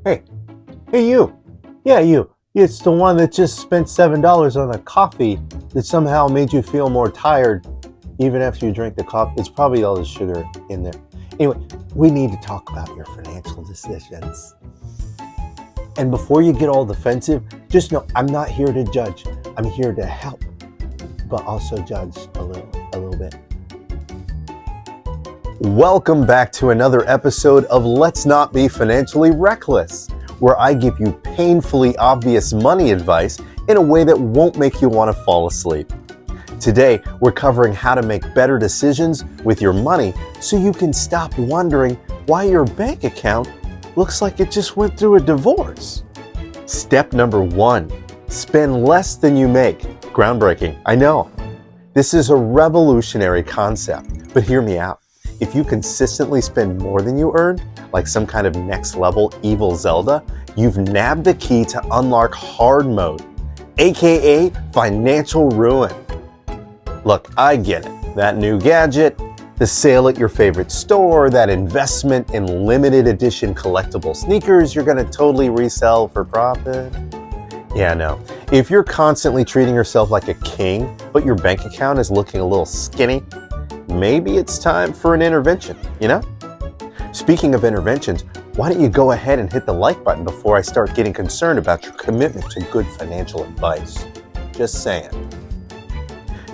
Hey, you. Yeah, you. It's the one that just spent $7 on a coffee that somehow made you feel more tired even after you drank the coffee. It's probably all the sugar in there. Anyway, we need to talk about your financial decisions. And before you get all defensive, just know I'm not here to judge. I'm here to help, but also judge a little bit. Welcome back to another episode of Let's Not Be Financially Reckless, where I give you painfully obvious money advice in a way that won't make you want to fall asleep. Today, we're covering how to make better decisions with your money so you can stop wondering why your bank account looks like it just went through a divorce. Step number 1, spend less than you make. Groundbreaking, I know. This is a revolutionary concept, but hear me out. If you consistently spend more than you earn, like some kind of next level evil Zelda, you've nabbed the key to unlock hard mode, aka financial ruin. Look, I get it. That new gadget, the sale at your favorite store, that investment in limited edition collectible sneakers you're gonna totally resell for profit. Yeah, no. If you're constantly treating yourself like a king, but your bank account is looking a little skinny, maybe it's time for an intervention, you know? Speaking of interventions, why don't you go ahead and hit the like button before I start getting concerned about your commitment to good financial advice? Just saying.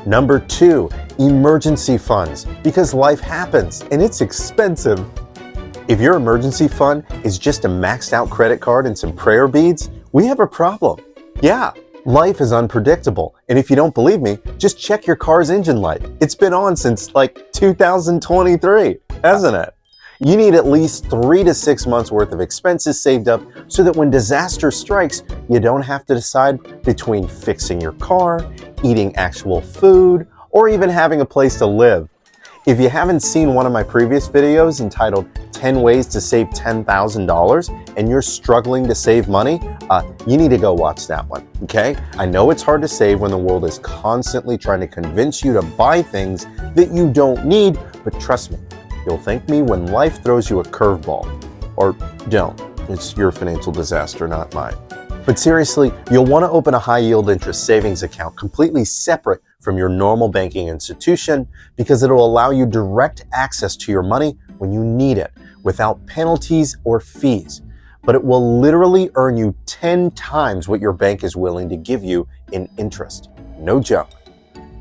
Number 2, emergency funds, because life happens and it's expensive. If your emergency fund is just a maxed out credit card and some prayer beads, we have a problem. Yeah. Life is unpredictable, and if you don't believe me, just check your car's engine light. It's been on since like 2023, hasn't it? You need at least 3 to 6 months worth of expenses saved up so that when disaster strikes, you don't have to decide between fixing your car, eating actual food, or even having a place to live. If you haven't seen one of my previous videos entitled 10 Ways to Save $10,000 and you're struggling to save money, you need to go watch that one, okay? I know it's hard to save when the world is constantly trying to convince you to buy things that you don't need, but trust me, you'll thank me when life throws you a curveball. Or don't. It's your financial disaster, not mine. But seriously, you'll want to open a high-yield interest savings account completely separate from your normal banking institution because it'll allow you direct access to your money when you need it without penalties or fees. But it will literally earn you 10 times what your bank is willing to give you in interest. No joke.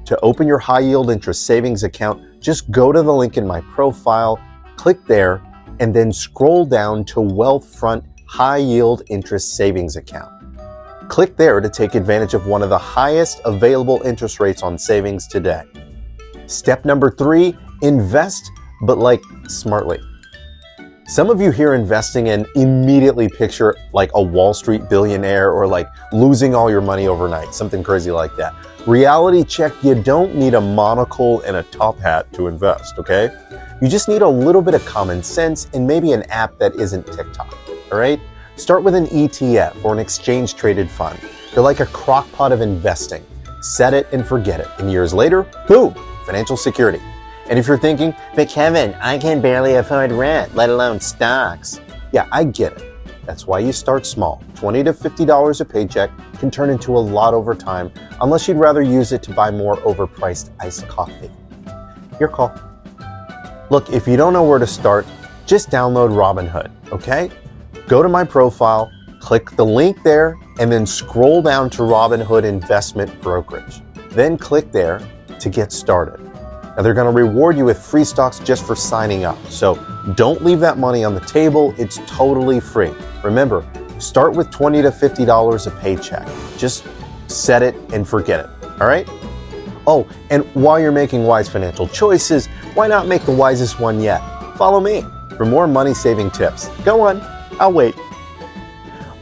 To open your high-yield interest savings account, just go to the link in my profile, click there, and then scroll down to Wealthfront High Yield Interest Savings Account. Click there to take advantage of one of the highest available interest rates on savings today. Step number 3, invest, but like smartly. Some of you hear investing and immediately picture like a Wall Street billionaire or like losing all your money overnight, something crazy like that. Reality check, you don't need a monocle and a top hat to invest, okay? You just need a little bit of common sense and maybe an app that isn't TikTok, all right? Start with an ETF or an exchange-traded fund. They're like a crock pot of investing. Set it and forget it. And years later, boom, financial security. And if you're thinking, but Kevin, I can barely afford rent, let alone stocks. Yeah, I get it. That's why you start small. $20 to $50 a paycheck can turn into a lot over time, unless you'd rather use it to buy more overpriced iced coffee. Your call. Look, if you don't know where to start, just download Robinhood, okay? Go to my profile, click the link there, and then scroll down to Robinhood Investment Brokerage. Then click there to get started. Now they're going to reward you with free stocks just for signing up. So don't leave that money on the table. It's totally free. Remember, start with $20 to $50 a paycheck. Just set it and forget it. All right? Oh, and while you're making wise financial choices, why not make the wisest one yet? Follow me for more money-saving tips. Go on. I'll wait.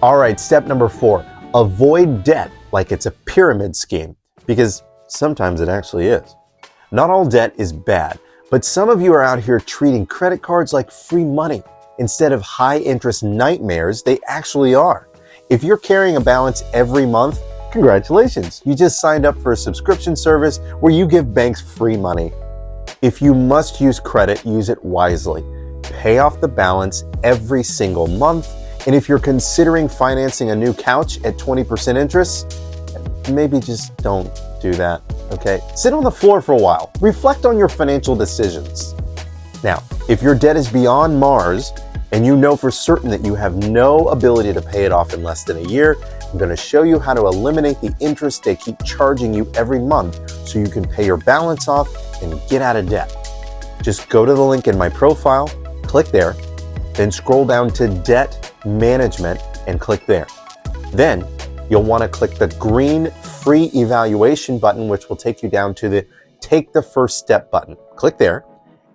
All right, step number 4, avoid debt like it's a pyramid scheme, because sometimes it actually is. Not all debt is bad, but some of you are out here treating credit cards like free money. Instead of high interest nightmares, they actually are. If you're carrying a balance every month, congratulations, you just signed up for a subscription service where you give banks free money. If you must use credit, use it wisely. Pay off the balance every single month And if you're considering financing a new couch at 20% interest, maybe just don't do that, okay? Sit on the floor for a while. Reflect on your financial decisions. Now, if your debt is beyond Mars and you know for certain that you have no ability to pay it off in less than a year, I'm going to show you how to eliminate the interest they keep charging you every month so you can pay your balance off and get out of debt. Just go to the link in my profile, click there, then scroll down to Debt Management and click there. Then you'll want to click the green free evaluation button, which will take you down to the Take the First Step button. Click there,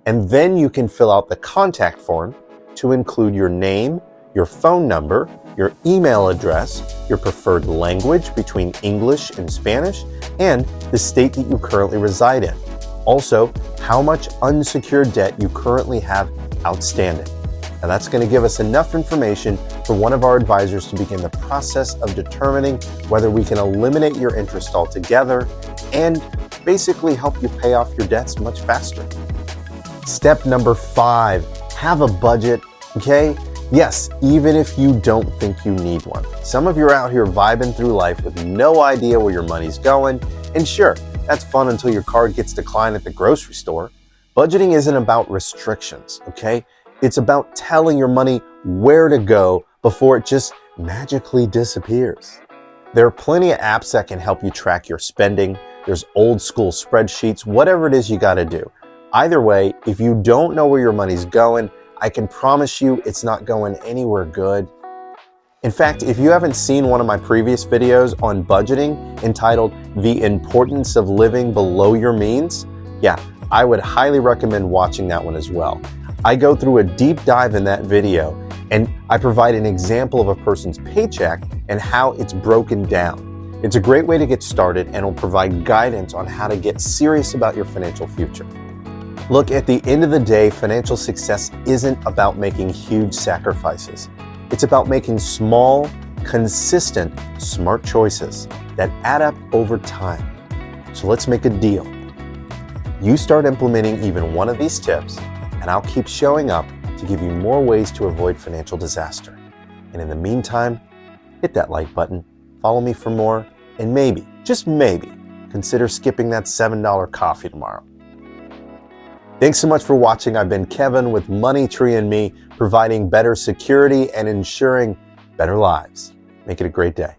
and then you can fill out the contact form to include your name, your phone number, your email address, your preferred language between English and Spanish, and the state that you currently reside in. Also, how much unsecured debt you currently have outstanding. Now that's going to give us enough information for one of our advisors to begin the process of determining whether we can eliminate your interest altogether and basically help you pay off your debts much faster. Step number 5, have a budget, okay? Yes, even if you don't think you need one. Some of you are out here vibing through life with no idea where your money's going, and sure, that's fun until your card gets declined at the grocery store. Budgeting isn't about restrictions, okay? It's about telling your money where to go before it just magically disappears. There are plenty of apps that can help you track your spending. There's old school spreadsheets, whatever it is you got to do. Either way, if you don't know where your money's going, I can promise you it's not going anywhere good. In fact, if you haven't seen one of my previous videos on budgeting entitled The Importance of Living Below Your Means, yeah, I would highly recommend watching that one as well. I go through a deep dive in that video and I provide an example of a person's paycheck and how it's broken down. It's a great way to get started and will provide guidance on how to get serious about your financial future. Look, at the end of the day, financial success isn't about making huge sacrifices. It's about making small, consistent, smart choices that add up over time. So let's make a deal. You start implementing even one of these tips, and I'll keep showing up to give you more ways to avoid financial disaster. And in the meantime, hit that like button, follow me for more, and maybe, just maybe, consider skipping that $7 coffee tomorrow. Thanks so much for watching. I've been Kevin with MoneyTreeAndMe, providing better security and ensuring better lives. Make it a great day.